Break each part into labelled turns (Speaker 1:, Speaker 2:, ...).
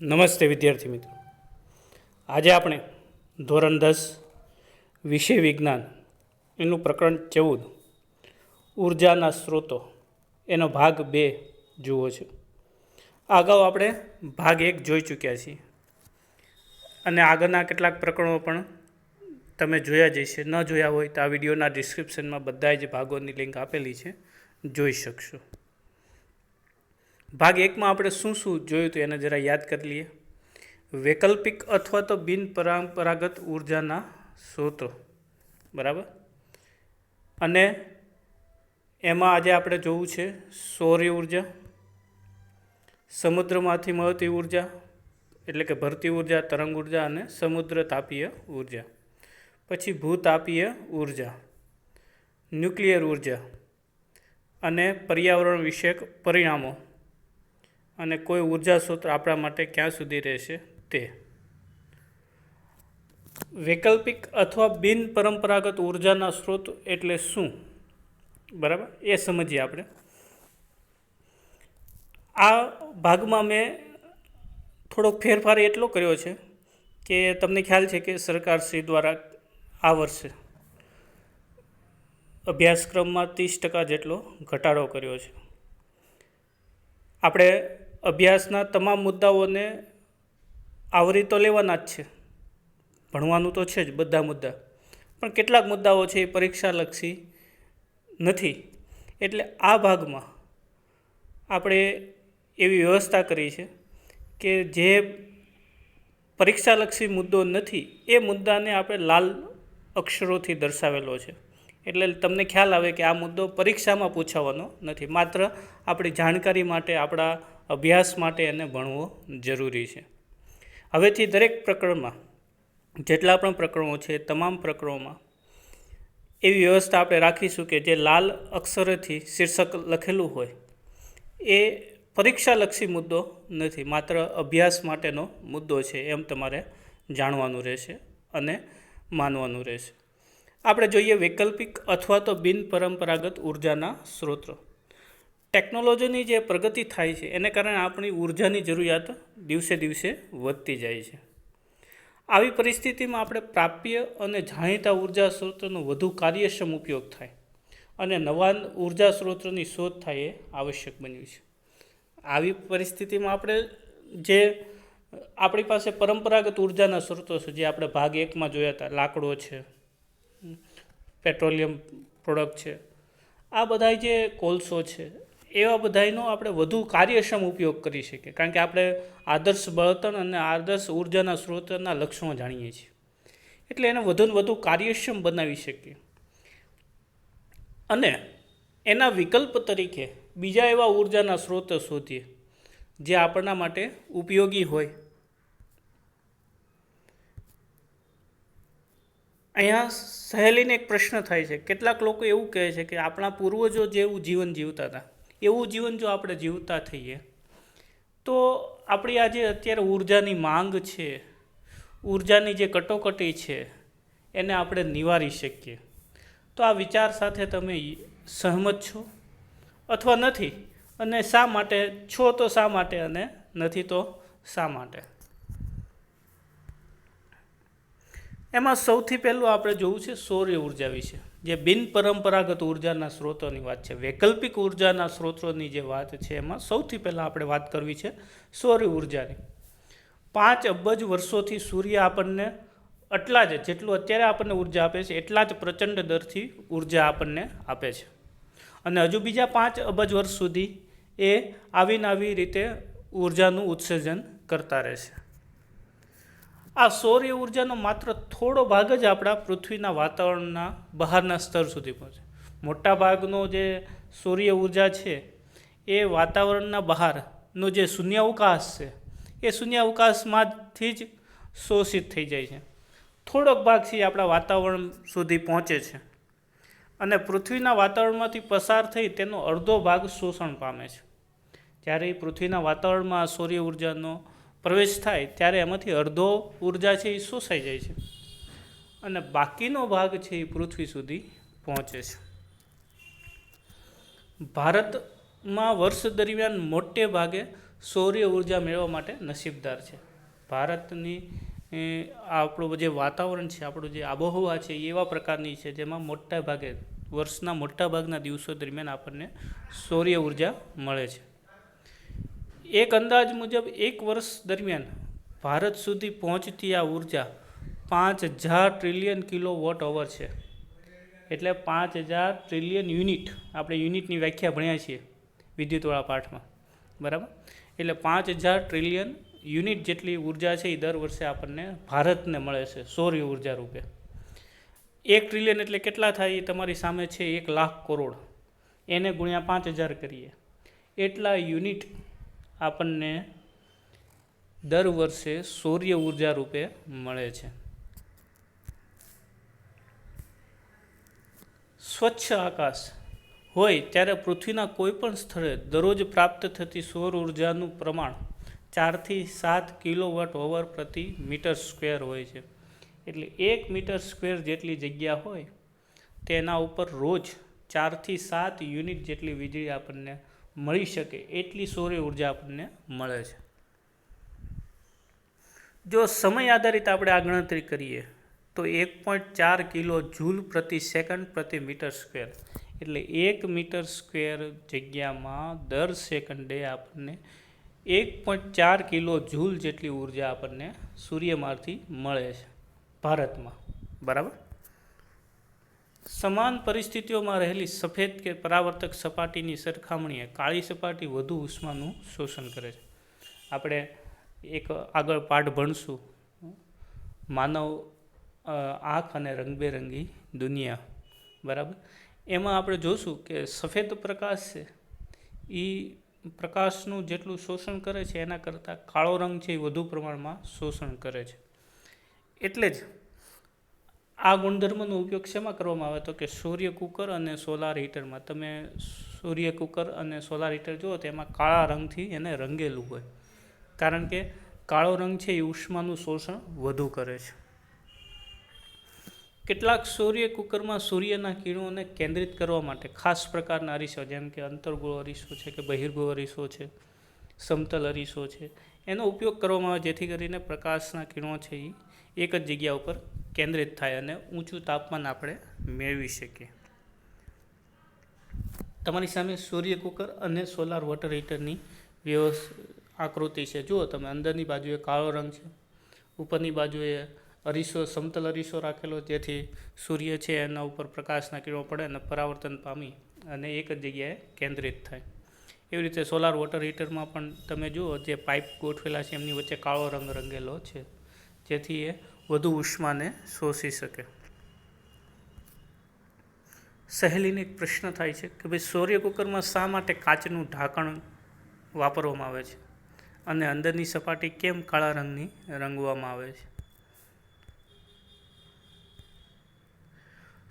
Speaker 1: નમસ્તે વિદ્યાર્થી મિત્રો, આજે આપણે ધોરણ 10 વિષય વિજ્ઞાન એનું પ્રકરણ 14 ઉર્જાના સ્ત્રોતો એનો ભાગ 2 જુઓ છે. આ અગાઉ આપણે ભાગ 1 જોઈ ચૂક્યા છીએ અને આગળના કેટલાક પ્રકરણો પણ તમે જોયા જ હશે. ન જોયા હોય તો આ વિડીયોના ડિસ્ક્રિપ્શનમાં બધા જ ભાગોની લિંક આપેલી છે, જોઈ શકશો. ભાગ 1માં આપણે શું શું જોયું હતું એને જરા યાદ કરી લઈએ. વૈકલ્પિક અથવા તો બિનપરંપરાગત ઉર્જાના સ્ત્રોતો, બરાબર. અને એમાં આજે આપણે જોવું છે સૌર ઉર્જા, સમુદ્રમાંથી મળતી ઉર્જા એટલે કે ભરતી ઉર્જા, તરંગ ઉર્જા અને સમુદ્ર તાપીય ઉર્જા. પછી ભૂતાપીય ઉર્જા, ન્યુક્લિયર ઉર્જા અને પર્યાવરણ વિષયક પરિણામો અને કોઈ ઉર્જા સ્ત્રોત આપણા માટે ક્યાં સુધી રહેશે તે. વૈકલ્પિક અથવા બિનપરંપરાગત ઉર્જાના સ્ત્રોત એટલે શું, બરાબર, એ સમજીએ આપણે. આ ભાગમાં મેં થોડોક ફેરફાર એટલો કર્યો છે કે તમને ખ્યાલ છે કે સરકારશ્રી દ્વારા આ વર્ષે અભ્યાસક્રમમાં 30% જેટલો ઘટાડો કર્યો છે. આપણે અભ્યાસના તમામ મુદ્દાઓને આવરી તો લેવાના જ છે, ભણવાનું તો છે જ બધા મુદ્દા, પણ કેટલાક મુદ્દાઓ છે એ પરીક્ષાલક્ષી નથી. એટલે આ ભાગમાં આપણે એવી વ્યવસ્થા કરી છે કે જે પરીક્ષાલક્ષી મુદ્દો નથી એ મુદ્દાને આપણે લાલ અક્ષરોથી દર્શાવેલો છે. એટલે તમને ખ્યાલ આવે કે આ મુદ્દો પરીક્ષામાં પૂછાવાનો નથી, માત્ર આપણી જાણકારી માટે, આપણા અભ્યાસ માટે એને ભણવો જરૂરી છે. હવેથી દરેક પ્રકરણમાં જેટલા પણ પ્રકરણો છે તમામ પ્રકરણોમાં એવી વ્યવસ્થા આપણે રાખીશું કે જે લાલ અક્ષરથી શીર્ષક લખેલું હોય એ પરીક્ષાલક્ષી મુદ્દો નથી, માત્ર અભ્યાસ માટેનો મુદ્દો છે એમ તમારે જાણવાનું રહેશે અને માનવાનું રહેશે. આપણે જોઈએ વૈકલ્પિક અથવા તો બિનપરંપરાગત ઉર્જાના સ્ત્રોતો. ટેકનોલોજીની જે પ્રગતિ થાય છે એને કારણે આપણી ઉર્જાની જરૂરિયાત દિવસે દિવસે વધતી જાય છે. આવી પરિસ્થિતિમાં આપણે પ્રાપ્ય અને જાણીતા ઉર્જા સ્ત્રોતોનો વધુ કાર્યક્ષમ ઉપયોગ થાય અને નવા ઉર્જા સ્ત્રોતોની શોધ થાય એ આવશ્યક બન્યું છે. આવી પરિસ્થિતિમાં આપણે જે આપણી પાસે પરંપરાગત ઉર્જાના સ્ત્રોતો છે, જે આપણે ભાગ 1માં જોયા હતા, લાકડો છે, પેટ્રોલિયમ પ્રોડક્ટ છે, આ બધા જે કોલસો છે, એવા બધાનો આપણે વધુ કાર્યક્ષમ ઉપયોગ કરી શકીએ, કારણ કે આપણે આદર્શ બળતણ અને આદર્શ ઉર્જાના સ્ત્રોતના લક્ષણો જાણીએ છીએ. એટલે એને વધુને વધુ કાર્યક્ષમ બનાવી શકીએ અને એના વિકલ્પ તરીકે બીજા એવા ઉર્જાના સ્ત્રોત શોધીએ જે આપણા માટે ઉપયોગી હોય. અહીંયા સહેલીને એક પ્રશ્ન થાય છે, કેટલાક લોકો એવું કહે છે કે આપણા પૂર્વજો જેવું જીવન જીવતા હતા એવું જીવન જો આપણે જીવતા થઈએ તો આપણી આજે અત્યારે ઉર્જાની માંગ છે, ઉર્જાની જે કટોકટી છે એને આપણે નિવારી શકીએ. તો આ વિચાર સાથે તમે સહમત છો અથવા નથી, અને શા માટે છો તો શા માટે, અને નથી તો શા માટે? એમાં સૌથી પહેલું આપણે જોવું છે સૌર ઉર્જા વિશે, જે બિનપરંપરાગત ઉર્જાના સ્ત્રોતોની વાત છે. વૈકલ્પિક ઉર્જાના સ્ત્રોતોની જે વાત છે એમાં સૌથી પહેલાં આપણે વાત કરવી છે સૌર ઉર્જાની. 5 અબજ વર્ષોથી સૂર્ય આપણને એટલા જ, જેટલું અત્યારે આપણને ઉર્જા આપે છે એટલા જ પ્રચંડ દરથી ઉર્જા આપણને આપે છે, અને હજુ બીજા 5 અબજ વર્ષ સુધી એ આવીને આવી રીતે ઉર્જાનું ઉત્સર્જન કરતા રહેશે. આ સૌર ઉર્જાનો માત્ર થોડો ભાગ જ આપણા પૃથ્વીના વાતાવરણના બહારના સ્તર સુધી પહોંચે. મોટા ભાગનો જે સૂર્ય ઉર્જા છે એ વાતાવરણના બહારનો જે શૂન્યાવકાશ છે એ શૂન્યાવકાશમાંથી જ શોષિત થઈ જાય છે. થોડોક ભાગ છે આપણા વાતાવરણ સુધી પહોંચે છે અને પૃથ્વીના વાતાવરણમાંથી પસાર થઈ તેનો અડધો ભાગ શોષણ પામે છે. જ્યારે પૃથ્વીના વાતાવરણમાં સૌર ઉર્જાનો પ્રવેશ થાય ત્યારે એમાંથી અડધો ઉર્જા છે એ શોષાઈ જાય છે અને બાકીનો ભાગ છે એ પૃથ્વી સુધી પહોંચે છે. ભારતમાં વર્ષ દરમિયાન મોટે ભાગે સૌર્ય ઉર્જા મેળવવા માટે નસીબદાર છે. ભારતની આપણું જે વાતાવરણ છે, આપણું જે આબોહવા છે એ એવા પ્રકારની છે જેમાં મોટા ભાગે વર્ષના મોટા ભાગના દિવસો દરમિયાન આપણને સૌર્ય ઉર્જા મળે છે. એક અંદાજ મુજબ એક વર્ષ દરમિયાન ભારત સુધી પહોંચતી આ ઉર્જા 5000 ટ્રિલિયન કિલોવોટ અવર છે. એટલે 5000 ટ્રિલિયન યુનિટ, આપણે યુનિટની વ્યાખ્યા ભણ્યા છીએ વિદ્યુતવાળા પાઠમાં, બરાબર. એટલે 5000 ટ્રિલિયન યુનિટ જેટલી ઉર્જા છે એ દર વર્ષે આપણને ભારતને મળે છે સૌર્ય ઉર્જા રૂપે. 1 ટ્રિલિયન એટલે કેટલા થાય એ તમારી સામે છે 1 લાખ કરોડ. એને ગુણ્યા 5000 કરીએ, એટલા યુનિટ આપણને દર વર્ષે સૌર્ય ઉર્જા રૂપે મળે છે. સ્વચ્છ આકાશ હોય ત્યારે પૃથ્વીના કોઈ પણ સ્થળે દરરોજ પ્રાપ્ત થતી સૌર ઉર્જાનું પ્રમાણ 4 થી 7 કિલોવોટ અવર પ્રતિ મીટર સ્ક્વેર હોય છે. એટલે 1 મીટર સ્ક્વેર જેટલી જગ્યા હોય તેના ઉપર રોજ 4 થી 7 યુનિટ જેટલી વીજળી આપણને મળી શકે એટલી સૌર ઉર્જા આપણને મળે છે. જો સમય આધારિત આપણે આ ગણતરી કરીએ તો 1.4 કિલો જૂલ પ્રતિ સેકન્ડ પ્રતિ મીટર સ્ક્વેર. એટલે 1 મીટર સ્ક્વેર જગ્યામાં દર સેકન્ડે આપણને 1.4 કિલો જૂલ જેટલી ઉર્જા આપણને સૂર્યમાંથી મળે છે ભારતમાં, બરાબર. સમાન પરિસ્થિતિઓમાં રહેલી સફેદ કે પરાવર્તક સપાટીની સરખામણીએ કાળી સપાટી વધુ ઉષ્માનું શોષણ કરે છે. આપણે એક આગળ પાઠ ભણશું, માનવ આંખ અને રંગબેરંગી દુનિયા, બરાબર. એમાં આપણે જોશું કે સફેદ પ્રકાશ છે એ પ્રકાશનું જેટલું શોષણ કરે છે એના કરતાં કાળો રંગ છે એ વધુ પ્રમાણમાં શોષણ કરે છે. એટલે જ આ ગુણધર્મનો ઉપયોગ શેમાં કરવામાં આવે તો કે સૂર્ય કુકર અને સોલાર હીટરમાં. તમે સૂર્ય કુકર અને સોલાર હીટર જુઓ તો એમાં કાળા રંગથી એને રંગેલું હોય, કારણ કે કાળો રંગ છે એ ઉષ્માનું શોષણ વધુ કરે છે. કેટલાક સૂર્ય કુકરમાં સૂર્યના કિરણોને કેન્દ્રિત કરવા માટે ખાસ પ્રકારના અરીસો, જેમ કે અંતર્ગોળ અરીસો છે કે બહિર્ગોળ અરીસો છે, સમતલ અરીસો છે, એનો ઉપયોગ કરવામાં આવે જેથી કરીને પ્રકાશના કિરણો છે એ એક જ જગ્યા ઉપર કેન્દ્રિત થાય અને ઊંચું તાપમાન આપણે મેળવી શકીએ. તમારી સામે સૂર્ય કુકર અને સોલાર વોટર હીટરની આકૃતિ છે. જુઓ તમે, અંદરની બાજુએ કાળો રંગ છે, ઉપરની બાજુએ અરીસો, સમતલ અરીસો રાખેલો જેથી સૂર્ય છે એના ઉપર પ્રકાશના કિરણો પડે અને પરાવર્તન પામી અને એક જ જગ્યાએ કેન્દ્રિત થાય. એવી રીતે સોલાર વોટર હીટરમાં પણ તમે જુઓ જે પાઇપ ગોઠવેલા છે એમની વચ્ચે કાળો રંગ રંગેલો છે જેથી એ વધુ ઉષ્માને શોષી શકે. સહેલીને એક પ્રશ્ન થાય છે કે ભાઈ સૂર્ય કુકરમાં શા માટે કાચનું ઢાંકણ વાપરવામાં આવે છે અને અંદરની સપાટી કેમ કાળા રંગની રંગવામાં આવે છે?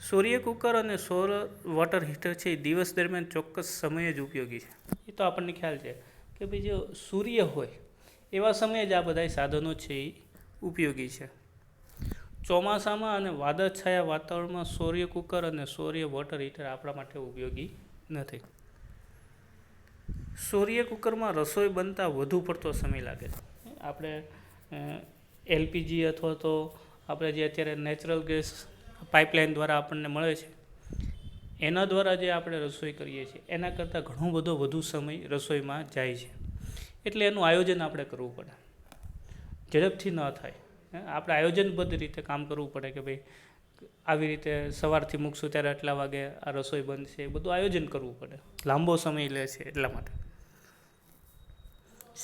Speaker 1: સૂર્ય કુકર અને સૌર વોટર હીટર છે એ દિવસ દરમિયાન ચોક્કસ સમયે જ ઉપયોગી છે. એ તો આપણને ખ્યાલ છે કે ભાઈ જો સૂર્ય હોય એવા સમયે જ આ બધા સાધનો છે એ ઉપયોગી છે. ચોમાસામાં અને વાદળછાયા વાતાવરણમાં સૂર્ય કુકર અને સૂર્ય વોટર હીટર આપણા માટે ઉપયોગી નથી. સૂર્ય કુકરમાં રસોઈ બનતા વધુ પડતો સમય લાગે છે. આપણે એલપીજી અથવા તો આપણે જે અત્યારે નેચરલ ગેસ પાઇપલાઇન દ્વારા આપણને મળે છે એના દ્વારા જે આપણે રસોઈ કરીએ છીએ એના કરતાં ઘણો બધો વધુ સમય રસોઈમાં જાય છે. એટલે એનું આયોજન આપણે કરવું પડે, ઝડપથી ન થાય. આપણે આયોજનબદ્ધ રીતે કામ કરવું પડે કે ભાઈ આવી રીતે સવારથી મૂકશું ત્યારે આટલા વાગે આ રસોઈ બનશે, એ બધું આયોજન કરવું પડે, લાંબો સમય લે છે એટલા માટે.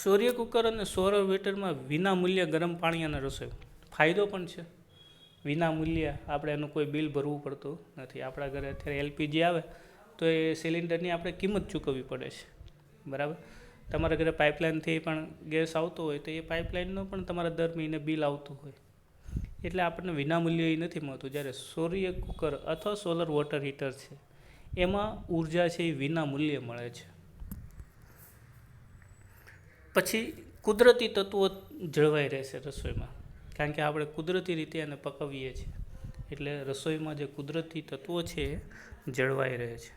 Speaker 1: સૂર્ય કુકર અને સૌર હીટરમાં વિના મૂલ્યે ગરમ પાણી અને રસોઈ ફાયદો પણ છે. વિના મૂલ્યે આપણે એનું કોઈ બિલ ભરવું પડતું નથી. આપણા ઘરે અત્યારે એલપીજી આવે તો એ સિલિન્ડરની આપણે કિંમત ચૂકવવી પડે છે, બરાબર. તમારા ઘરે પાઇપલાઇનથી પણ ગેસ આવતો હોય તો એ પાઇપલાઇનનો પણ તમારા દર મહિને બિલ આવતું હોય, એટલે આપણને વિના મૂલ્યે એ નથી મળતું. જ્યારે સૂર્ય કુકર અથવા સોલર વોટર હીટર છે એમાં ઉર્જા છે એ વિના મૂલ્યે મળે છે. પછી કુદરતી તત્વો જળવાઈ રહેશે રસોઈમાં, કારણ કે આપણે કુદરતી રીતે એને પકવીએ છીએ એટલે રસોઈમાં જે કુદરતી તત્વો છે એ જળવાઈ રહે છે.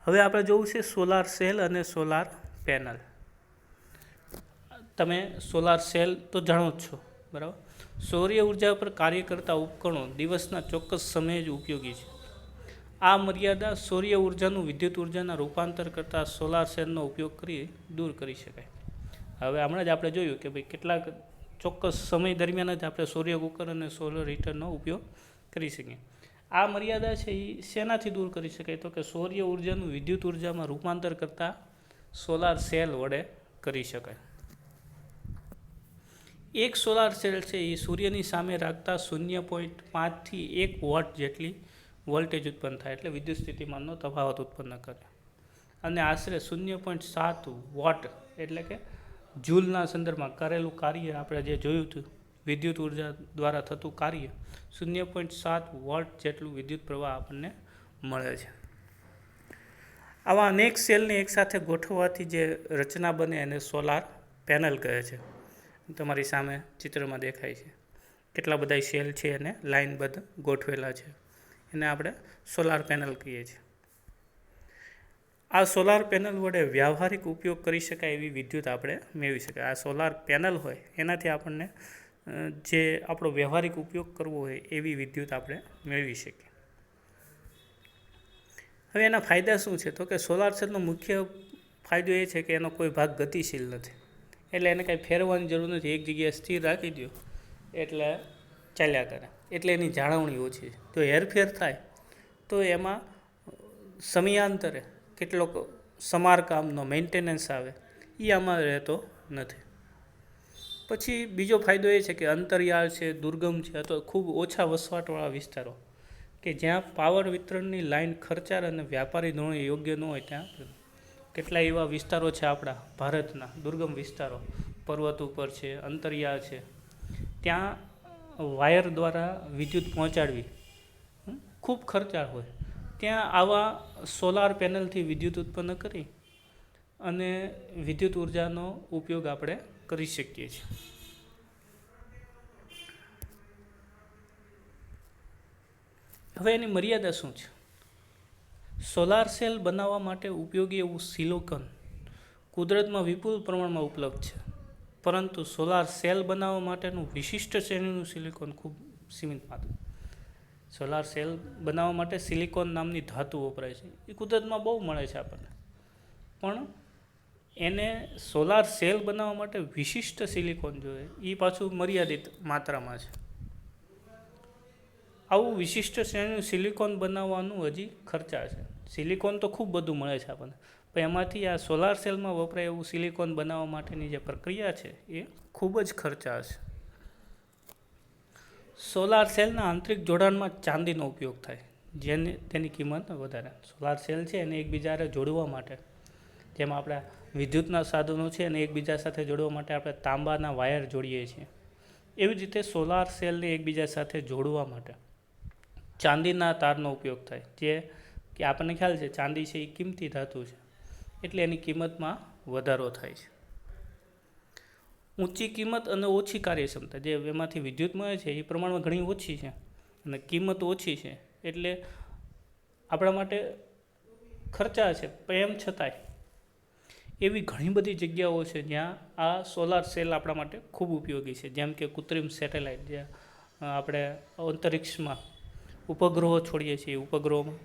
Speaker 1: હવે આપણે જોવું છે સોલાર સેલ અને સોલાર પેનલ. તમે સોલાર સેલ તો જાણો જ છો, બરાબર. સૌર્ય ઉર્જા પર કાર્ય કરતા ઉપકરણો દિવસના ચોક્કસ સમયે જ ઉપયોગી છે. આ મર્યાદા સૌર્ય ઉર્જાનું વિદ્યુત ઉર્જાના રૂપાંતર કરતાં સોલાર સેલનો ઉપયોગ કરી દૂર કરી શકાય. હવે હમણાં જ આપણે જોયું કે ભાઈ કેટલાક ચોક્કસ સમય દરમિયાન જ આપણે સૌર્ય કુકર અને સોલર હીટરનો ઉપયોગ કરી શકીએ. આ મર્યાદા છે એ શેનાથી દૂર કરી શકાય? તો કે સૌર્ય ઉર્જાનું વિદ્યુત ઉર્જામાં રૂપાંતર કરતાં સોલાર સેલ વડે કરી શકાય. એક સોલાર સેલ છે એ સૂર્યની સામે રાખતા 0.5 થી 1 વોટ જેટલી વોલ્ટેજ ઉત્પન્ન થાય, એટલે વિદ્યુત સ્થિતિમાનનો તફાવત ઉત્પન્ન કરે. અને આશરે 0.7 વોટ એટલે કે જૂલના સંદર્ભમાં કરેલું કાર્ય, આપણે જે જોયું હતું વિદ્યુત ઉર્જા દ્વારા થતું કાર્ય, 0.7 વોટ જેટલું વિદ્યુત પ્રવાહ આપણને મળે છે. આવા અનેક સેલને એકસાથે ગોઠવવાથી જે રચના બને એને સોલાર પેનલ કહે છે. તમારી સામે ચિત્રમાં દેખાય છે કેટલા બધા સેલ છે અને લાઇનબદ્ધ ગોઠવેલા છે, એને આપણે સોલાર પેનલ કહીએ છીએ. આ સોલાર પેનલ વડે વ્યાવહારિક ઉપયોગ કરી શકાય એવી વિદ્યુત આપણે મેળવી શકાય. આ સોલાર પેનલ હોય એનાથી આપણને જે આપણો વ્યવહારિક ઉપયોગ કરવો હોય એવી વિદ્યુત આપણે મેળવી શકીએ. હવે એના ફાયદા શું છે? તો કે સોલાર સેલનો મુખ્ય ફાયદો એ છે કે એનો કોઈ ભાગ ગતિશીલ નથી, એટલે એને કાંઈ ફેરવવાની જરૂર નથી. એક જગ્યાએ સ્થિર રાખી દો એટલે ચાલ્યા કરે, એટલે એની જાળવણી ઓછી છે. જો હેરફેર થાય તો એમાં સમયાંતરે કેટલોક સમારકામનો મેન્ટેનન્સ આવે, એ આમાં રહેતો નથી. પછી બીજો ફાયદો એ છે કે અંતરિયાળ છે, દુર્ગમ છે, અથવા ખૂબ ઓછા વસવાટવાળા વિસ્તારો કે જ્યાં પાવર વિતરણની લાઇન ખર્ચાળ અને વ્યાપારી ધોરણે યોગ્ય ન હોય, ત્યાં કેટલાય એવા વિસ્તારો છે આપણા ભારતના દુર્ગમ વિસ્તારો, પર્વત ઉપર છે, અંતરિયાળ છે, ત્યાં વાયર દ્વારા વિદ્યુત પહોંચાડવી ખૂબ ખર્ચાળ હોય. ત્યાં આવા સોલાર પેનલથી વિદ્યુત ઉત્પન્ન કરી અને વિદ્યુત ઉર્જાનો ઉપયોગ આપણે કરી શકીએ છીએ. હવે એની મર્યાદા શું છે? સોલાર સેલ બનાવવા માટે ઉપયોગી એવું સિલિકોન કુદરતમાં વિપુલ પ્રમાણમાં ઉપલબ્ધ છે, પરંતુ સોલાર સેલ બનાવવા માટેનું વિશિષ્ટ શ્રેણીનું સિલિકોન ખૂબ સીમિત માત્ર. સોલાર સેલ બનાવવા માટે સિલિકોન નામની ધાતુ વપરાય છે. એ કુદરતમાં બહુ મળે છે આપણને, પણ એને સોલાર સેલ બનાવવા માટે વિશિષ્ટ સિલિકોન જોઈએ, એ પાછું મર્યાદિત માત્રામાં છે. આવું વિશિષ્ટ શ્રેણીનું સિલિકોન બનાવવાનું હજી ખર્ચાળ છે. સિલિકોન તો ખૂબ બધું મળે છે આપણને, પણ એમાંથી આ સોલાર સેલમાં વપરાય એવું સિલિકોન બનાવવા માટેની જે પ્રક્રિયા છે એ ખૂબ જ ખર્ચાળ છે. સોલાર સેલના આંતરિક જોડાણમાં ચાંદીનો ઉપયોગ થાય, તેની કિંમત વધારે. સોલાર સેલ છે એને એકબીજાને જોડવા માટે, જેમાં આપણા વિદ્યુતના સાધનો છે અને એકબીજા સાથે જોડવા માટે આપણે તાંબાના વાયર જોડીએ છીએ, એવી જ રીતે સોલાર સેલને એકબીજા સાથે જોડવા માટે ચાંદીના તારનો ઉપયોગ થાય. જે કે આપણને ખ્યાલ છે ચાંદી છે એ કિંમતી ધાતુ છે, એટલે એની કિંમતમાં વધારો થાય છે. ઊંચી કિંમત અને ઓછી કાર્યક્ષમતા, જે એમાંથી વિદ્યુત મળે છે એ પ્રમાણમાં ઘણી ઓછી છે અને કિંમત ઓછી છે, એટલે આપણા માટે ખર્ચા છે. પણ એમ છતાંય એવી ઘણી બધી જગ્યાઓ છે જ્યાં આ સોલાર સેલ આપણા માટે ખૂબ ઉપયોગી છે, જેમ કે કૃત્રિમ સેટેલાઇટ, જે આપણે અંતરિક્ષમાં ઉપગ્રહો છોડીએ છીએ, ઉપગ્રહોમાં.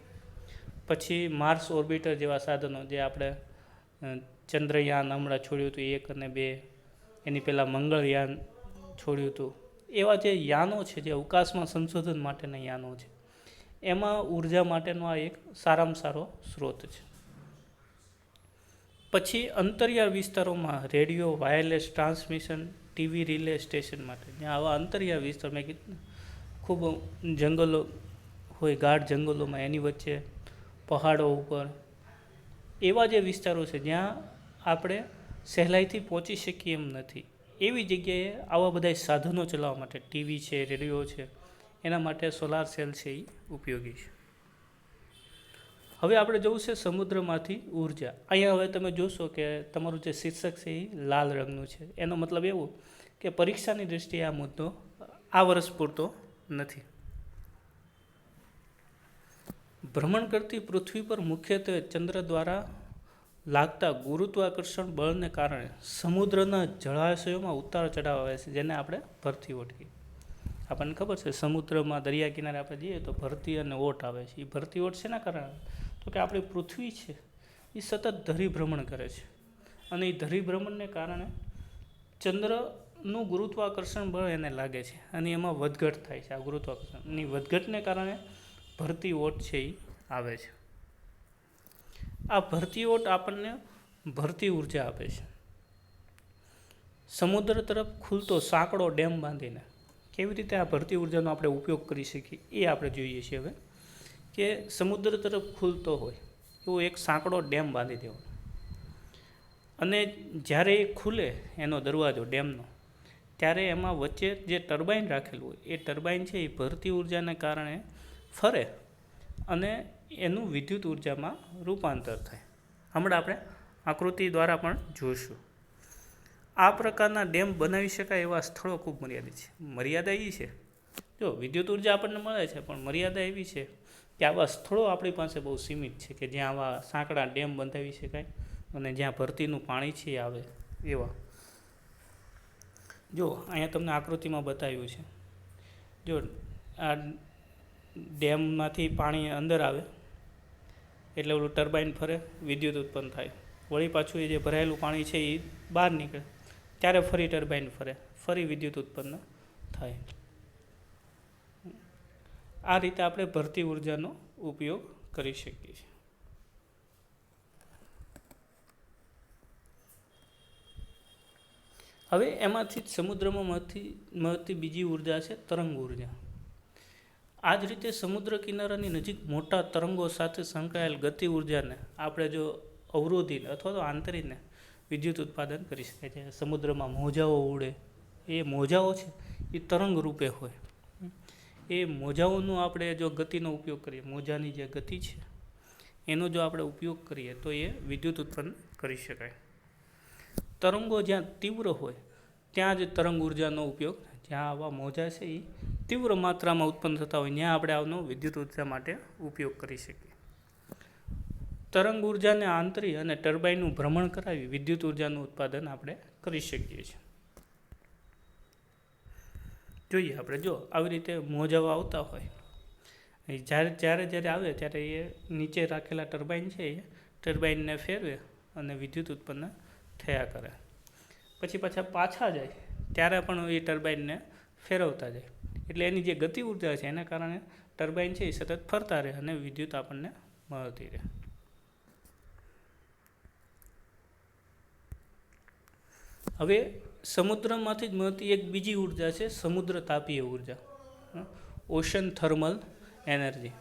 Speaker 1: પછી માર્સ ઓર્બિટર જેવા સાધનો, જે આપણે ચંદ્રયાન હમણાં છોડ્યું હતું 1 અને 2, એની પહેલાં મંગળયાન છોડ્યું હતું. એવા જે યાનો છે, જે અવકાશમાં સંશોધન માટેના યાનો છે, એમાં ઉર્જા માટેનો આ એક સારામાં સારો સ્ત્રોત છે. પછી અંતરિયાળ વિસ્તારોમાં radio, wireless transmission, TV relay station માટે, જ્યાં આવા અંતરિયાળ વિસ્તાર, મેં કીધું ખૂબ જંગલો હોય, ગાઢ જંગલોમાં, એની વચ્ચે પહાડો ઉપર, એવા જે વિસ્તારો છે જ્યાં આપણે સહેલાઈથી પહોંચી શકીએ એમ નથી, એવી જગ્યાએ આવા બધા સાધનો ચલાવવા માટે, ટીવી છે, રેડિયો છે, એના માટે સોલાર સેલ છે એ ઉપયોગી છે. હવે આપણે જોવું છે સમુદ્રમાંથી ઉર્જા. અહીંયા હવે તમે જોશો કે તમારું જે શીર્ષક છે એ લાલ રંગનું છે. એનો મતલબ એવું કે પરીક્ષાની દૃષ્ટિએ આ મુદ્દો આ વર્ષ પૂરતો નથી. ભ્રમણ કરતી પૃથ્વી પર મુખ્યત્વે ચંદ્ર દ્વારા લાગતા ગુરુત્વાકર્ષણ બળને કારણે સમુદ્રના જળાશયોમાં ઉતાર ચઢાવ આવે છે, જેને આપણે ભરતી ઓટ કહીએ. આપણને ખબર છે સમુદ્રમાં દરિયા કિનારે આપણે જઈએ તો ભરતી અને ઓટ આવે છે. એ ભરતી ઓટ શેના કારણે આવે? તો કે આપણી પૃથ્વી છે એ સતત ધરીભ્રમણ કરે છે, અને એ ધરીભ્રમણને કારણે ચંદ્રનું ગુરુત્વાકર્ષણ બળ એને લાગે છે, અને એમાં વધઘટ થાય છે. આ ગુરુત્વાકર્ષણની વધઘટને કારણે ભરતી ઓટ છે એ આવે છે. આ ભરતી ઓટ આપણને ભરતી ઉર્જા આપે છે. સમુદ્ર તરફ ખુલતો સાંકડો ડેમ બાંધીને કેવી રીતે આ ભરતી ઉર્જાનો આપણે ઉપયોગ કરી શકીએ એ આપણે જોઈએ છીએ હવે. કે સમુદ્ર તરફ ખુલતો હોય એવો એક સાંકડો ડેમ બાંધી દેવાનો, અને જ્યારે એ ખુલે એનો દરવાજો ડેમનો, ત્યારે એમાં વચ્ચે જે ટર્બાઇન રાખેલું હોય એ ટર્બાઇન છે એ ભરતી ઉર્જાને કારણે ફરે અને એનું વિદ્યુત ઉર્જામાં રૂપાંતર થાય. હમણાં આપણે આકૃતિ દ્વારા પણ જોઈશું. આ પ્રકારના ડેમ બનાવી શકાય એવા સ્થળો ખૂબ મર્યાદિત છે. મર્યાદા એ છે, જો વિદ્યુત ઉર્જા આપણને મળે છે, પણ મર્યાદા એવી છે કે આવા સ્થળો આપણી પાસે બહુ સીમિત છે કે જ્યાં આવા સાંકડા ડેમ બંધાવી શકાય અને જ્યાં ભરતીનું પાણી છે એ આવે એવા. જો અહીંયા તમને આકૃતિમાં બતાવ્યું છે, જો આ ડેમમાંથી પાણી અંદર આવે એટલે ઓલું ટર્બાઇન ફરે, વિદ્યુત ઉત્પન્ન થાય. વળી પાછું એ જે ભરાયેલું પાણી છે એ બહાર નીકળે, ત્યારે ફરી ટર્બાઇન ફરે, ફરી વિદ્યુત ઉત્પન્ન થાય. આ રીતે આપણે ભરતી ઉર્જાનો ઉપયોગ કરી શકીએ છીએ. હવે એમાંથી જ સમુદ્રમાં મળતી બીજી ઉર્જા છે તરંગ ઉર્જા. આ જ રીતે સમુદ્ર કિનારાની નજીક મોટા તરંગો સાથે સંકળાયેલ ગતિ ઉર્જાને આપણે જો અવરોધીને અથવા તો આંતરીને વિદ્યુત ઉત્પાદન કરી શકાય છે. સમુદ્રમાં મોજાઓ ઉડે, એ મોજાઓ છે એ તરંગ રૂપે હોય. એ મોજાઓનો આપણે જો ગતિનો ઉપયોગ કરીએ, મોજાની જે ગતિ છે એનો જો આપણે ઉપયોગ કરીએ તો એ વિદ્યુત ઉત્પન્ન કરી શકાય. તરંગો જ્યાં તીવ્ર હોય ત્યાં જ તરંગ ઉર્જાનો ઉપયોગ, જ્યાં આવા મોજા છે એ તીવ્ર માત્રામાં ઉત્પન્ન થતા હોય ત્યાં આપણે આનો વિદ્યુત ઉર્જા માટે ઉપયોગ કરી શકીએ. તરંગ ઉર્જાને આંતરી અને ટર્બાઇનનું ભ્રમણ કરાવી વિદ્યુત ઉર્જાનું ઉત્પાદન આપણે કરી શકીએ છીએ. જોઈએ આપણે, જો આવી રીતે મોજાઓ આવતા હોય, જ્યારે આવે ત્યારે એ નીચે રાખેલા ટર્બાઇન છે એ ટર્બાઇનને ફેરવે અને વિદ્યુત ઉત્પન્ન થયા કરે. પછી પાછા જાય ત્યારે પણ એ ટર્બાઇનને ફેરવતા જાય, એટલે એની જે ગતિ ઉર્જા છે એના કારણે ટર્બાઇન છે એ સતત ફરતા રહે અને વિદ્યુત આપણને મળતી રહે. હવે સમુદ્રમાંથી જ મળતી એક બીજી ઉર્જા છે સમુદ્ર તાપીય ઉર્જા, ઓશન થર્મલ એનર્જી.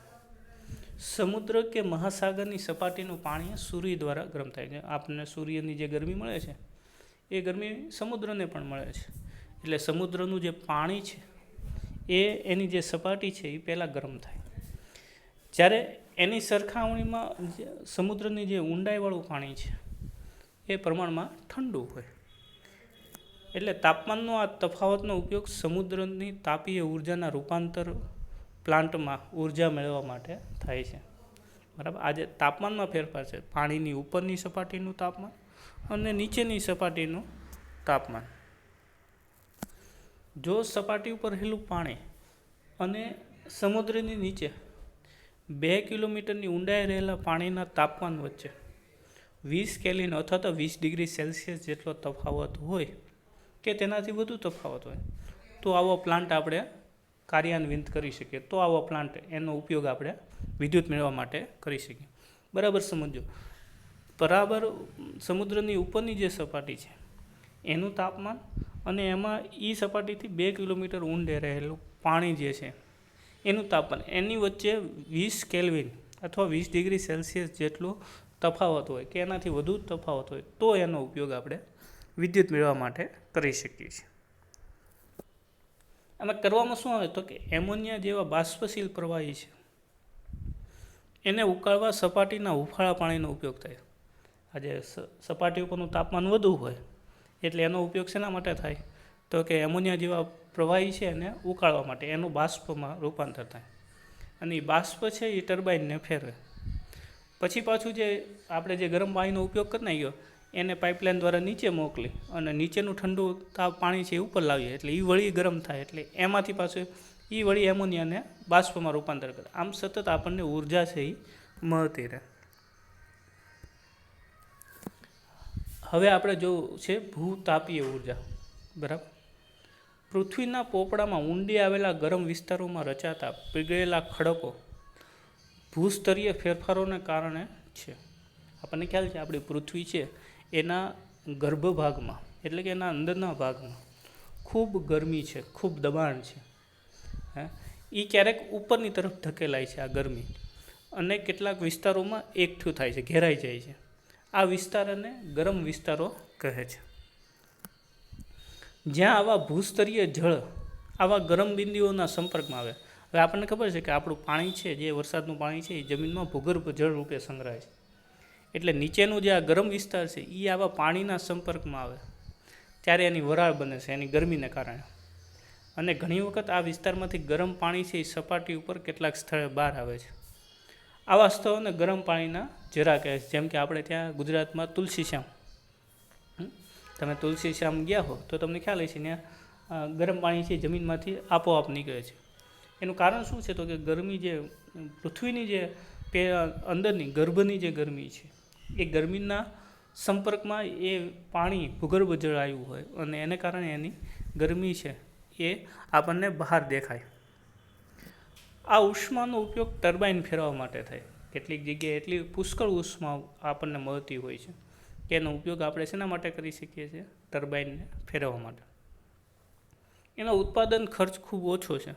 Speaker 1: સમુદ્ર કે મહાસાગરની સપાટીનું પાણી સૂર્ય દ્વારા ગરમ થાય છે. આપણને સૂર્યની જે ગરમી મળે છે એ ગરમી સમુદ્રને પણ મળે છે. એટલે સમુદ્રનું જે પાણી છે એ એની જે સપાટી છે એ પહેલાં ગરમ થાય, જ્યારે એની સરખામણીમાં સમુદ્રની જે ઊંડાઈવાળું પાણી છે એ પ્રમાણમાં ઠંડુ હોય. એટલે તાપમાનનો આ તફાવતનો ઉપયોગ સમુદ્રની તાપીય ઉર્જાના રૂપાંતર પ્લાન્ટમાં ઉર્જા મેળવવા માટે થાય છે. બરાબર. આજે તાપમાનમાં ફેરફાર છે, પાણીની ઉપરની સપાટીનું તાપમાન અને નીચેની સપાટીનું તાપમાન. જો સપાટી ઉપર રહેલું પાણી અને સમુદ્રની નીચે 2 કિલોમીટરની ઊંડાઈ રહેલા પાણીના તાપમાન વચ્ચે 20 કેલ્વિન અથવા તો 20 ડિગ્રી સેલ્સિયસ જેટલો તફાવત હોય કે તેનાથી વધુ તફાવત હોય તો આવો પ્લાન્ટ આપણે કાર્યાન્વિત કરી શકીએ. તો આવો પ્લાન્ટ એનો ઉપયોગ આપણે વિદ્યુત મેળવવા માટે કરી શકીએ. બરાબર સમજો, બરાબર સમુદ્રની ઉપરની જે સપાટી છે એનું તાપમાન અને એમાં એ સપાટીથી 2 કિલોમીટર ઊંડે રહેલું પાણી જે છે એનું તાપમાન, એની વચ્ચે 20 કેલ્વિન અથવા 20 ડિગ્રી સેલ્સિયસ જેટલો તફાવત હોય કે એનાથી વધુ તફાવત હોય તો એનો ઉપયોગ આપણે વિદ્યુત મેળવવા માટે કરી શકીએ છીએ. આમાં કરવામાં શું આવે તો કે એમોનિયા જેવા બાષ્પશીલ પ્રવાહી છે એને ઉકાળવા સપાટીના હુફાળા પાણીનો ઉપયોગ થાય. આજે સપાટી ઉપરનું તાપમાન વધુ હોય એટલે એનો ઉપયોગ શેના માટે થાય તો કે એમોનિયા જેવા પ્રવાહી છે એને ઉકાળવા માટે, એનું બાષ્પમાં રૂપાંતર થાય અને એ બાષ્પ છે એ ટર્બાઇનને ફેરવે. પછી પાછું જે આપણે જે ગરમ પાણીનો ઉપયોગ કરી નાખ્યો એને પાઇપલાઇન દ્વારા નીચે મોકલી અને નીચેનું ઠંડુ પાણી છે એ ઉપર લાવીએ એટલે એ વળી ગરમ થાય એટલે એમાંથી પાછું એ વળી એમોનિયાને બાષ્પમાં રૂપાંતર કરે. આમ સતત આપણને ઉર્જા છે એ મળતી રહે. હવે આપણે જોવું છે ભૂતાપીય ઉર્જા. બરાબર. પૃથ્વીના પોપડામાં ઊંડી આવેલા ગરમ વિસ્તારોમાં રચાતા પીગળેલા ખડકો ભૂસ્તરીય ફેરફારોને કારણે છે. આપણને ખ્યાલ છે આપણી પૃથ્વી છે એના ગર્ભ ભાગમાં એટલે કે એના અંદરના ભાગમાં ખૂબ ગરમી છે, ખૂબ દબાણ છે. એ ક્યારેક ઉપરની તરફ ધકેલાય છે આ ગરમી અને કેટલાક વિસ્તારોમાં એકઠું થાય છે, ઘેરાઈ જાય છે. આ વિસ્તારોને ગરમ વિસ્તારો કહે છે. જ્યાં આવા ભૂસ્તરીય જળ આવા ગરમ બિંદુઓના સંપર્કમાં આવે. હવે આપણને ખબર છે કે આપણું પાણી છે જે વરસાદનું પાણી છે એ જમીનમાં ભૂગર્ભ જળ રૂપે સંગ્રહાય છે. એટલે નીચેનું જે આ ગરમ વિસ્તાર છે એ આવા પાણીના સંપર્કમાં આવે ત્યારે એની વરાળ બને છે એની ગરમીને કારણે. અને ઘણી વખત આ વિસ્તારમાંથી ગરમ પાણી છે એ સપાટી ઉપર કેટલાક સ્થળે બહાર આવે છે. આવા સ્થળોને ગરમ પાણીના ઝરા કહે છે. જેમ કે આપણે ત્યાં ગુજરાતમાં તુલસીશ્યામ, તમે તુલસીશ્યામ ગયા હો તો તમને ખ્યાલ હશે ત્યાં ગરમ પાણી છે જમીનમાંથી આપોઆપ નીકળે છે. એનું કારણ શું છે તો કે ગરમી જે પૃથ્વીની જે અંદરની ગર્ભની જે ગરમી છે એ ગરમીના સંપર્કમાં એ પાણી ભૂગર્ભ જળ આવ્યું હોય અને એને કારણે એની ગરમી છે એ આપણને બહાર દેખાય. આ ઉષ્માનો ઉપયોગ ટર્બાઇન ફેરવવા માટે થાય. કેટલીક જગ્યાએ એટલી પુષ્કળ ઉષ્મા આપણને મળતી હોય છે કે એનો ઉપયોગ આપણે શેના માટે કરી શકીએ છીએ? ટર્બાઇનને ફેરવવા માટે. એનો ઉત્પાદન ખર્ચ ખૂબ ઓછો છે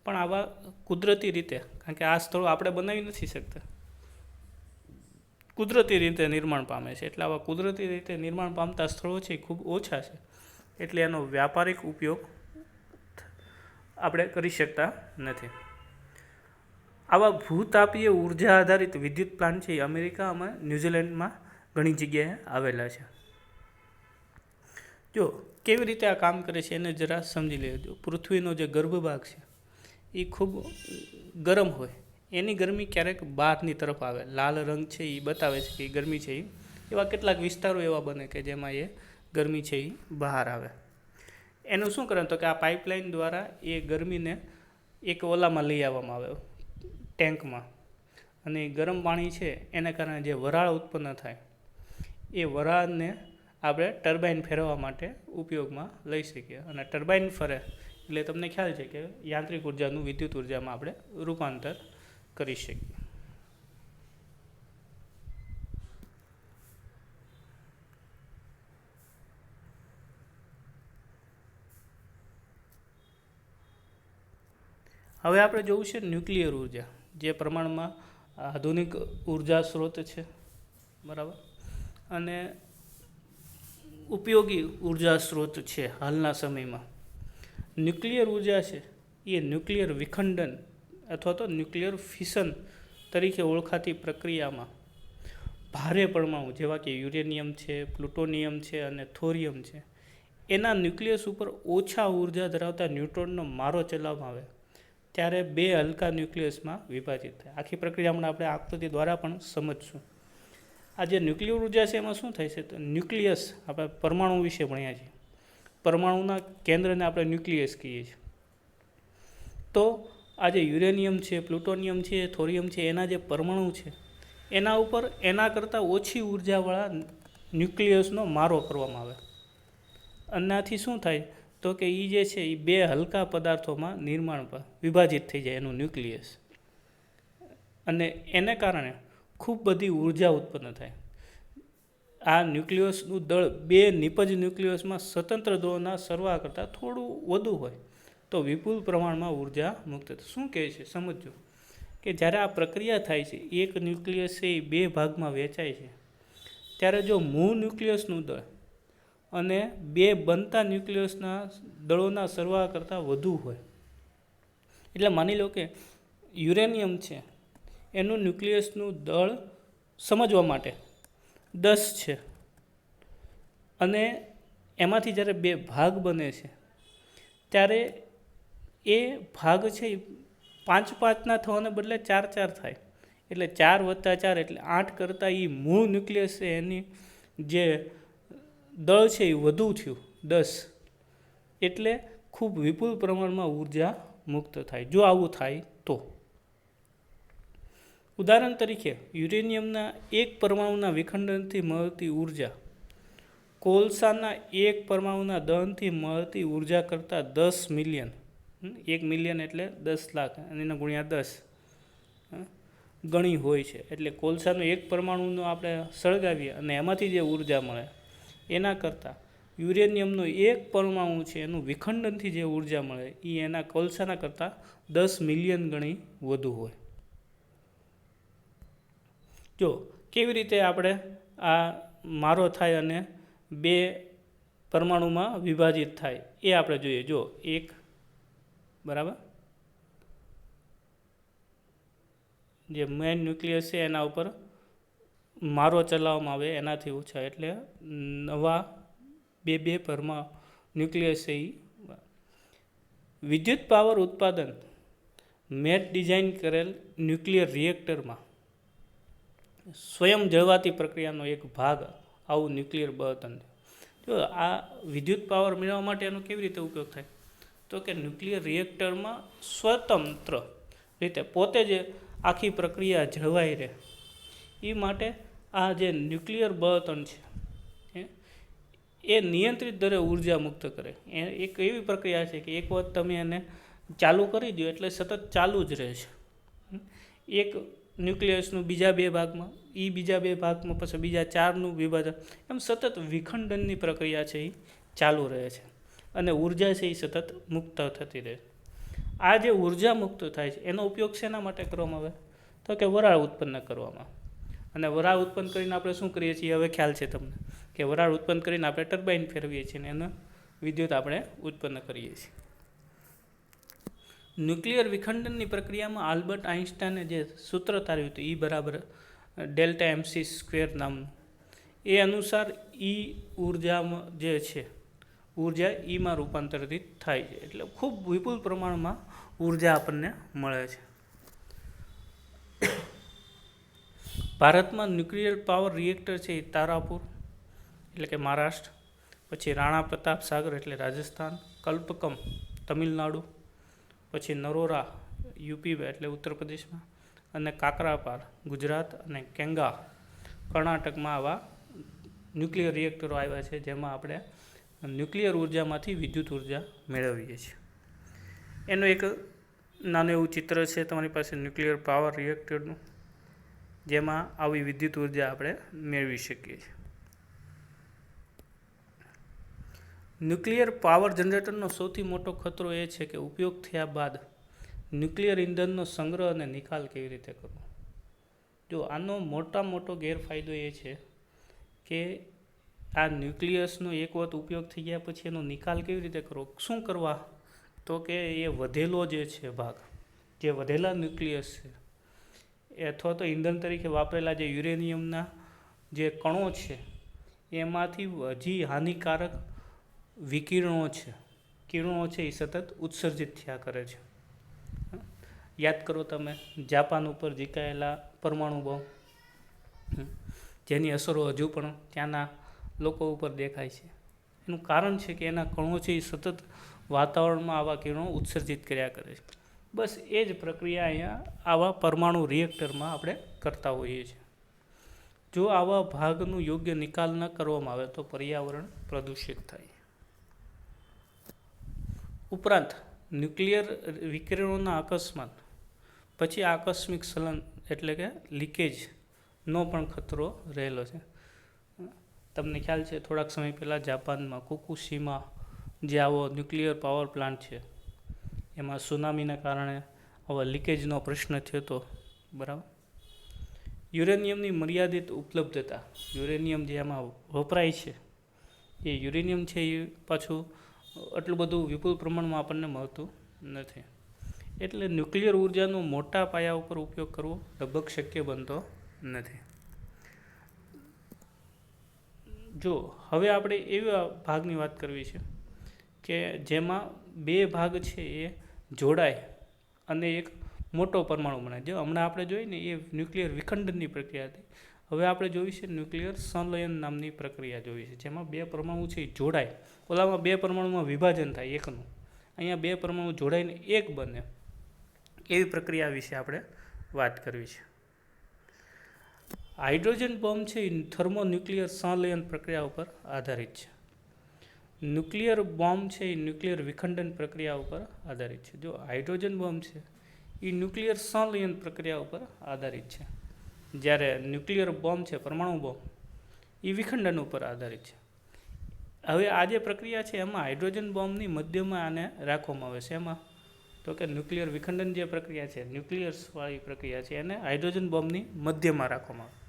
Speaker 1: પણ આવા કુદરતી રીતે, કારણ કે આ સ્થળો આપણે બનાવી નથી શકતા, કુદરતી રીતે નિર્માણ પામે છે. એટલે આવા કુદરતી રીતે નિર્માણ પામતા સ્થળો છે એ ખૂબ ઓછા છે એટલે એનો વ્યાપારિક ઉપયોગ આપણે કરી શકતા નથી. આવા ભૂતાપીય ઉર્જા આધારિત વિદ્યુત પ્લાન્ટ છે એ અમેરિકા અને ન્યૂઝીલેન્ડમાં ઘણી જગ્યાએ આવેલા છે. જો કેવી રીતે આ કામ કરે છે એને જરા સમજી લેજો. પૃથ્વીનો જે ગર્ભભાગ છે એ ખૂબ ગરમ હોય, એની ગરમી ક્યારેક બહારની તરફ આવે. લાલ રંગ છે એ બતાવે છે કે એ ગરમી છે એ એવા કેટલાક વિસ્તારો એવા બને કે જેમાં એ ગરમી છે એ બહાર આવે. એનું શું કરે તો કે આ પાઇપલાઇન દ્વારા એ ગરમીને એક ઓલામાં લઈ આવવામાં આવે, ટેન્કમાં, અને ગરમ પાણી છે એને કારણે જે વરાળ ઉત્પન્ન થાય એ વરાળને આપણે ટર્બાઇન ફેરવવા માટે ઉપયોગમાં લઈ શકીએ. અને ટર્બાઇન ફરે એટલે તમને ખ્યાલ છે કે યાંત્રિક ઉર્જાનું વિદ્યુત ઉર્જામાં આપણે રૂપાંતર કરી શકીએ. હવે આપણે જોવું છે ન્યુક્લિયર ઉર્જા, જે પ્રમાણમાં આધુનિક ઉર્જા સ્ત્રોત છે. બરાબર. અને ઉપયોગી ઉર્જા સ્ત્રોત છે હાલના સમયમાં. ન્યુક્લિયર ઉર્જા છે એ ન્યુક્લિયર વિખંડન અથવા તો ન્યુક્લિયર ફિશન તરીકે ઓળખાતી પ્રક્રિયામાં ભારે પરમાણુ જેવા કે યુરેનિયમ છે, પ્લુટોનિયમ છે અને થોરિયમ છે એના ન્યુક્લિયસ ઉપર ઓછા ઉર્જા ધરાવતા ન્યુટ્રોનનો મારો ચલાવવામાં આવે ત્યારે બે હલકા ન્યુક્લિયસમાં વિભાજિત થાય. આખી પ્રક્રિયામાં આપણે આકૃતિ દ્વારા પણ સમજશું. આ જે ન્યુક્લિયર ઉર્જા છે એમાં શું થાય છે તો ન્યુક્લિયસ, આપણે પરમાણુ વિશે ભણ્યા છીએ, પરમાણુના કેન્દ્રને આપણે ન્યુક્લિયસ કહીએ છીએ. તો આ જે યુરેનિયમ છે, પ્લુટોનિયમ છે, થોરિયમ છે એના જે પરમાણુ છે એના ઉપર એના કરતાં ઓછી ઉર્જાવાળા ન્યુક્લિયસનો મારો કરવામાં આવે. આનાથી શું થાય તો કે એ જે છે એ બે હલકા પદાર્થોમાં નિર્માણ વિભાજિત થઈ જાય એનું ન્યુક્લિયસ, અને એને કારણે ખૂબ બધી ઉર્જા ઉત્પન્ન થાય. આ ન્યુક્લિયસનું દળ બે નિપજ ન્યુક્લિયસમાં સ્વતંત્ર દળોના સરવાળા કરતાં થોડું વધુ હોય તો વિપુલ પ્રમાણમાં ઉર્જા મુક્ત થાય. શું કહે છે સમજો કે જ્યારે આ પ્રક્રિયા થાય છે, એક ન્યુક્લિયસ છે એ બે ભાગમાં વેચાય છે, ત્યારે જો મૂળ ન્યુક્લિયસનું દળ અને બે બનતા ન્યુક્લિયસના દળોના સરવાળા કરતાં વધુ હોય, એટલે માની લો કે યુરેનિયમ છે એનું ન્યુક્લિયસનું દળ સમજવા માટે 10 છે અને એમાંથી જ્યારે બે ભાગ બને છે ત્યારે એ ભાગ છે 5-5ના થવાને બદલે 4-4 થાય. એટલે 4 + 4 એટલે 8 કરતાં એ મૂળ ન્યુક્લિયસ છે એની જે દળ છે એ વધુ થયું 10, એટલે ખૂબ વિપુલ પ્રમાણમાં ઉર્જા મુક્ત થાય જો આવું થાય તો. ઉદાહરણ તરીકે યુરેનિયમના એક પરમાણુના વિખંડનથી મળતી ઉર્જા કોલસાના એક પરમાણુના દહનથી મળતી ઉર્જા કરતાં 10 મિલિયન, 1 મિલિયન એટલે 10 લાખ અને એના ગુણ્યા 10 ગણી હોય છે. એટલે કોલસાનો એક પરમાણુનો આપણે સળગાવીએ અને એમાંથી જે ઉર્જા મળે એના કરતાં યુરેનિયમનો એક પરમાણુ છે એનું વિખંડનથી જે ઉર્જા મળે એ એના કોલસાના કરતાં 10 મિલિયન ગણી વધુ હોય. જો કેવી રીતે આપણે આ મારો થાય અને 2 પરમાણુમાં વિભાજિત થાય એ આપણે જોઈએ. જો એક બરાબર જે મેઇન ન્યુક્લિયસ છે એના ઉપર મારો ચલાવવામાં આવે એનાથી ઓછા, એટલે નવા 2 ન્યુક્લિયસ છે એ વિદ્યુત પાવર ઉત્પાદન મેટ ડિઝાઇન કરેલ ન્યુક્લિયર રિએક્ટરમાં સ્વયં જળવાતી પ્રક્રિયાનો એક ભાગ આવું ન્યુક્લિયર બળતણ. જો આ વિદ્યુત પાવર મેળવવા માટે એનો કેવી રીતે ઉપયોગ થાય તો કે ન્યુક્લિયર રિએક્ટરમાં સ્વતંત્ર રીતે પોતે જ આખી પ્રક્રિયા જળવાઈ રહે એ માટે આ જે ન્યુક્લિયર બળતણ છે એ નિયંત્રિત દરે ઉર્જા મુક્ત કરે. એ એક એવી પ્રક્રિયા છે કે એક વખત તમે એને ચાલુ કરી દો એટલે સતત ચાલુ જ રહે છે. એક ન્યુક્લિયસનું બીજા 2 ભાગમાં, એ બીજા 2 ભાગમાં, પછી બીજા 4નું વિભાજન, એમ સતત વિખંડનની પ્રક્રિયા છે એ ચાલુ રહે છે અને ઉર્જા છે એ સતત મુક્ત થતી રહે. આ જે ઉર્જા મુક્ત થાય છે એનો ઉપયોગ શેના માટે કરવામાં આવે તો કે વરાળ ઉત્પન્ન કરવામાં. અને વરાળ ઉત્પન્ન કરીને આપણે શું કરીએ છીએ હવે ખ્યાલ છે તમને કે વરાળ ઉત્પન્ન કરીને આપણે ટર્બાઇન ફેરવીએ છીએ અને એનો વિદ્યુત આપણે ઉત્પન્ન કરીએ છીએ. ન્યુક્લિયર વિખંડનની પ્રક્રિયામાં આલ્બર્ટ આઇન્સ્ટાઈને જે સૂત્ર તાર્યું હતું E બરાબર Δmc² નામનું, એ અનુસાર ઉર્જામાં જે છે ઉર્જા ઈમાં રૂપાંતરિત થાય છે. એટલે ખૂબ વિપુલ પ્રમાણમાં ઉર્જા આપણને મળે છે. ભારતમાં ન્યુક્લિયર પાવર રિએક્ટર છે એ તારાપુર એટલે કે મહારાષ્ટ્ર, પછી રાણા પ્રતાપ સાગર એટલે રાજસ્થાન, કલ્પકમ તમિલનાડુ, પછી નરોરા યુપી એટલે ઉત્તર પ્રદેશમાં, અને કાકરાપાર ગુજરાત, અને કેંગા કર્ણાટકમાં આવા ન્યુક્લિયર રિએક્ટરો આવ્યા છે જેમાં આપણે ન્યુક્લિયર ઉર્જામાંથી વિદ્યુત ઉર્જા મેળવીએ છીએ. એનું એક નાનું એવું ચિત્ર છે તમારી પાસે ન્યુક્લિયર પાવર રિએક્ટરનું, જેમાં આવી વિદ્યુત ઉર્જા આપણે મેળવી શકીએ છીએ. ન્યુક્લિયર પાવર જનરેટરનો સૌથી મોટો ખતરો એ છે કે ઉપયોગ થયા બાદ ન્યુક્લિયર ઇંધનનો સંગ્રહ અને નિકાલ કેવી રીતે કરવો. જો આનો મોટો ગેરફાયદો એ છે કે આ ન્યુક્લિયસનો એક વખત ઉપયોગ થઈ ગયા પછી એનો નિકાલ કેવી રીતે કરવો. શું કરવા તો કે એ વધેલો જે છે ભાગ, જે વધેલા ન્યુક્લિયસ છે એ અથવા તો ઇંધણ તરીકે વાપરેલા જે યુરેનિયમના જે કણો છે એમાંથી હજી હાનિકારક કિરણો છે એ સતત ઉત્સર્જિત થયા કરે છે. યાદ કરો તમે જાપાન ઉપર જીકાયેલા પરમાણુ બોમ્બ, જેની અસરો હજુ પણ ત્યાંના લોકો ઉપર દેખાય છે. એનું કારણ છે કે એના કણો છે એ સતત વાતાવરણમાં આવા કિરણો ઉત્સર્જિત કર્યા કરે છે. બસ એ જ પ્રક્રિયા અહીંયા આવા પરમાણુ રિએક્ટરમાં આપણે કરતા હોઈએ છીએ. જો આવા ભાગનું યોગ્ય નિકાલ ન કરવામાં આવે તો પર્યાવરણ પ્રદૂષિત થાય. ઉપરાંત ન્યુક્લિયર વિકિરણોના અકસ્માત પછી આકસ્મિક સલન એટલે કે લીકેજનો પણ ખતરો રહેલો છે. તમને ખ્યાલ છે થોડાક સમય પહેલાં જાપાનમાં ફુકુશીમા જે આવો ન્યુક્લિયર પાવર પ્લાન્ટ છે એમાં સુનામીના કારણે આવા લીકેજનો પ્રશ્ન થયો હતો. બરાબર. યુરેનિયમની મર્યાદિત ઉપલબ્ધતા, યુરેનિયમ જે એમાં વપરાય છે એ યુરેનિયમ છે એ પાછું આટલું બધું વિપુલ પ્રમાણમાં આપણને મળતું નથી. એટલે ન્યુક્લિયર ઉર્જાનો મોટા પાયા ઉપર ઉપયોગ કરવો લગભગ શક્ય બનતો નથી. જો હવે આપણે એવા ભાગની વાત કરવી છે કે જેમાં 2 ભાગ છે એ જોડાય અને એક મોટો પરમાણુ બને. જો હમણાં આપણે જોઈએ ને એ ન્યુક્લિયર વિખંડનની પ્રક્રિયા હતી. હવે આપણે જોઈ છે ન્યુક્લિયર સંલયન નામની પ્રક્રિયા જોઈ છે, જેમાં બે પરમાણુ છે એ જોડાય. ઓલામાં બે પરમાણુમાં વિભાજન થાય એકનું, અહીંયા બે પરમાણુ જોડાઈને એક બને, એવી પ્રક્રિયા વિશે આપણે વાત કરવી છે. હાઇડ્રોજન બોમ્બ છે એ થર્મોન્યુક્લિયર સંલયન પ્રક્રિયા ઉપર આધારિત છે. ન્યુક્લિયર બોમ્બ છે એ ન્યુક્લિયર વિખંડન પ્રક્રિયા ઉપર આધારિત છે. જો હાઇડ્રોજન બોમ્બ છે એ ન્યુક્લિયર સંલયન પ્રક્રિયા ઉપર આધારિત છે, જ્યારે ન્યુક્લિયર બોમ્બ છે પરમાણુ બોમ્બ એ વિખંડન ઉપર આધારિત છે. હવે આ જે પ્રક્રિયા છે એમાં હાઇડ્રોજન બોમ્બની મધ્યમાં આને રાખવામાં આવે છે. એમાં તો કે ન્યુક્લિયર વિખંડન જે પ્રક્રિયા છે, ન્યુક્લિયર્સવાળી પ્રક્રિયા છે, એને હાઇડ્રોજન બોમ્બની મધ્યમાં રાખવામાં આવે.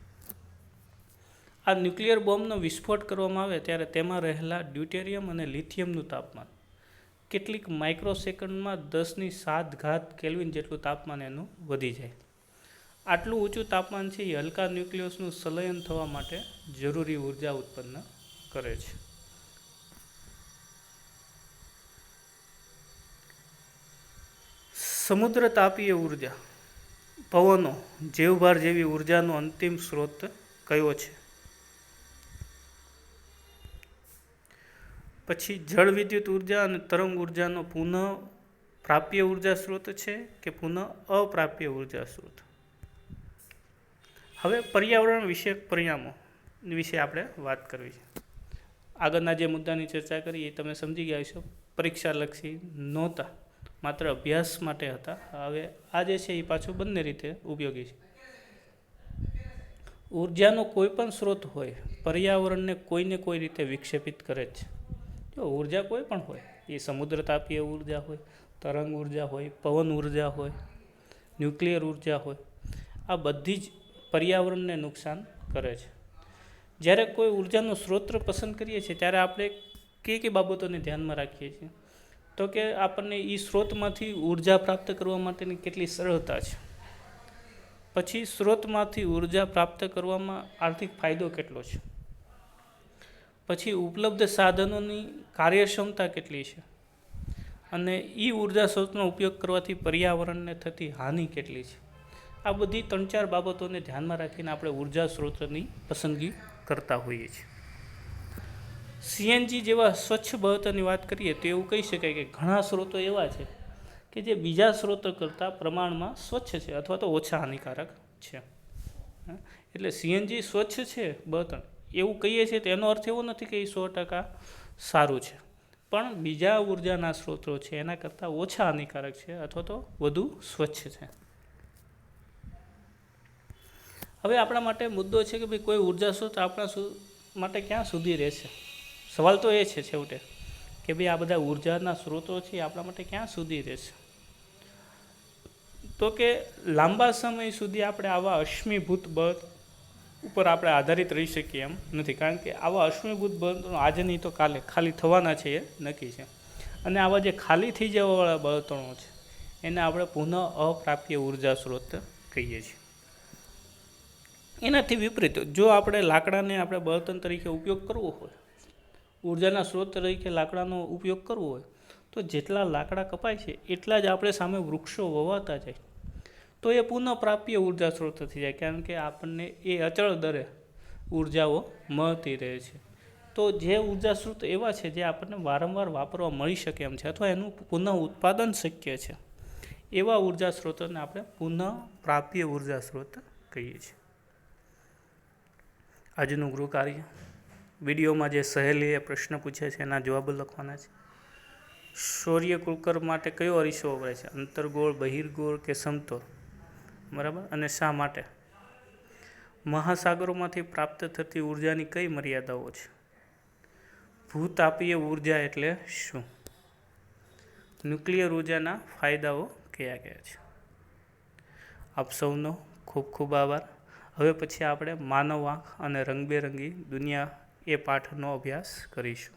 Speaker 1: આ ન્યુક્લિયર બોમ્બનો વિસ્ફોટ કરવામાં આવે ત્યારે તેમાં રહેલા ડ્યુટેરિયમ અને લિથિયમનું તાપમાન કેટલીક માઇક્રોસેકન્ડમાં 10⁷ કેલ્વિન જેટલું તાપમાન એનું વધી જાય. આટલું ઊંચું તાપમાન છે એ હલકા ન્યુક્લિયસનું સંલયન થવા માટે જરૂરી ઉર્જા ઉત્પન્ન કરે છે. સમુદ્ર તાપીય ઉર્જા, પવનો, જીવભાર જેવી ઉર્જાનો અંતિમ સ્ત્રોત કયો છે? પછી જળ વિદ્યુત ઉર્જા અને તરંગ ઉર્જાનો પુનઃ પ્રાપ્ય ઉર્જા સ્ત્રોત છે કે પુનઃ અપ્રાપ્ય ઉર્જા સ્ત્રોત? હવે પર્યાવરણ વિષયક પરિણામો વિશે આપણે વાત કરવી છે. આગળના જે મુદ્દાની ચર્ચા કરી એ તમે સમજી ગયા છો, પરીક્ષાલક્ષી નહોતા, માત્ર અભ્યાસ માટે હતા. હવે આ જે છે એ પાછું બંને રીતે ઉપયોગી છે. ઉર્જાનો કોઈ પણ સ્ત્રોત હોય પર્યાવરણને કોઈને કોઈ રીતે વિક્ષેપિત કરે જ છે. જો ઉર્જા કોઈ પણ હોય, એ સમુદ્ર તાપીય ઉર્જા હોય, તરંગ ઉર્જા હોય, પવન ઉર્જા હોય, ન્યુક્લિયર ઉર્જા હોય, આ બધી જ પર્યાવરણને નુકસાન કરે છે. જ્યારે કોઈ ઉર્જાનો સ્ત્રોત પસંદ કરીએ છીએ ત્યારે આપણે કઈ બાબતોને ધ્યાનમાં રાખીએ છીએ? તો કે આપણને એ સ્ત્રોતમાંથી ઉર્જા પ્રાપ્ત કરવા માટેની કેટલી સરળતા છે, પછી સ્ત્રોતમાંથી ઉર્જા પ્રાપ્ત કરવામાં આર્થિક ફાયદો કેટલો છે, પછી ઉપલબ્ધ સાધનોની કાર્યક્ષમતા કેટલી છે, અને એ ઉર્જા સ્ત્રોતનો ઉપયોગ કરવાથી પર્યાવરણને થતી હાનિ કેટલી છે. આ બધી 3-4 બાબતોને ધ્યાનમાં રાખીને આપણે ઉર્જા સ્ત્રોતની પસંદગી કરતા હોઈએ છીએ. સીએનજી જેવા સ્વચ્છ બળતણની વાત કરીએ તો એવું કહી શકાય કે ઘણા સ્ત્રોતો એવા છે કે જે બીજા સ્ત્રોતો કરતાં પ્રમાણમાં સ્વચ્છ છે અથવા તો ઓછા હાનિકારક છે. એટલે સીએનજી સ્વચ્છ છે બળતણ એવું કહીએ છીએ, તેનો અર્થ એવો નથી કે એ 100% સારું છે, પણ બીજા ઉર્જાના સ્ત્રોતો છે એના કરતાં ઓછા હાનિકારક છે અથવા તો વધુ સ્વચ્છ છે. હવે આપણા માટે મુદ્દો છે કે ભાઈ કોઈ ઉર્જા સ્ત્રોત આપણા માટે ક્યાં સુધી રહેશે? સવાલ તો એ છે છેવટે કે ભાઈ આ બધા ઉર્જાના સ્ત્રોતો છે આપણા માટે ક્યાં સુધી રહેશે? તો કે લાંબા સમય સુધી આપણે આવા અશ્મિભૂત બળ ઉપર આપણે આધારિત રહી શકીએ એમ નથી, કારણ કે આવા અશ્મિભૂત બળતણો આજે નહીં તો કાલે ખાલી થવાના છે એ નક્કી છે. અને આવા જે ખાલી થઈ જવાવાળા બળતણો છે એને આપણે પુનઃ અપ્રાપ્ય ઉર્જા સ્ત્રોત કહીએ છીએ. એનાથી વિપરીત જો આપણે લાકડાને આપણે બળતણ તરીકે ઉપયોગ કરવો હોય, ઉર્જાના સ્ત્રોત તરીકે લાકડાનો ઉપયોગ કરવો હોય, તો જેટલા લાકડા કપાય છે એટલા જ આપણે સામે વૃક્ષો વવાતા જાય તો એ પુનઃ પ્રાપ્ય ઉર્જા સ્ત્રોત થઈ જાય, કારણ કે આપણને એ અચળ દરે ઉર્જાઓ મળતી રહે છે. તો જે ઉર્જા સ્ત્રોત એવા છે જે આપણને વારંવાર વાપરવા મળી શકે એમ છે અથવા એનું પુનઃ ઉત્પાદન શક્ય છે, એવા ઉર્જા સ્ત્રોતોને આપણે પુનઃ પ્રાપ્ય ઉર્જા સ્ત્રોત કહીએ છીએ. આજનું ગૃહ કાર્ય વિડીયોમાં જે સહેલીએ પ્રશ્ન પૂછ્યા છે એના જવાબો લખવાના છે. સૂર્ય કુકર માટે કયો અરીસો વપરાય છે? અંતર્ગોળ, બહિર્ગોળ કે સમતોલ? બરાબર. અને શા માટે? મહાસાગરોમાંથી પ્રાપ્ત થતી ઉર્જાની કઈ મર્યાદાઓ છે? ભૂતાપીય ઉર્જા એટલે શું? ન્યુક્લિયર ઉર્જાના ફાયદાઓ કયા કયા છે? આપ સૌનો ખૂબ ખૂબ આભાર. હવે પછી આપણે માનવ આંખ અને રંગબેરંગી દુનિયા એ પાઠનો અભ્યાસ કરીશું.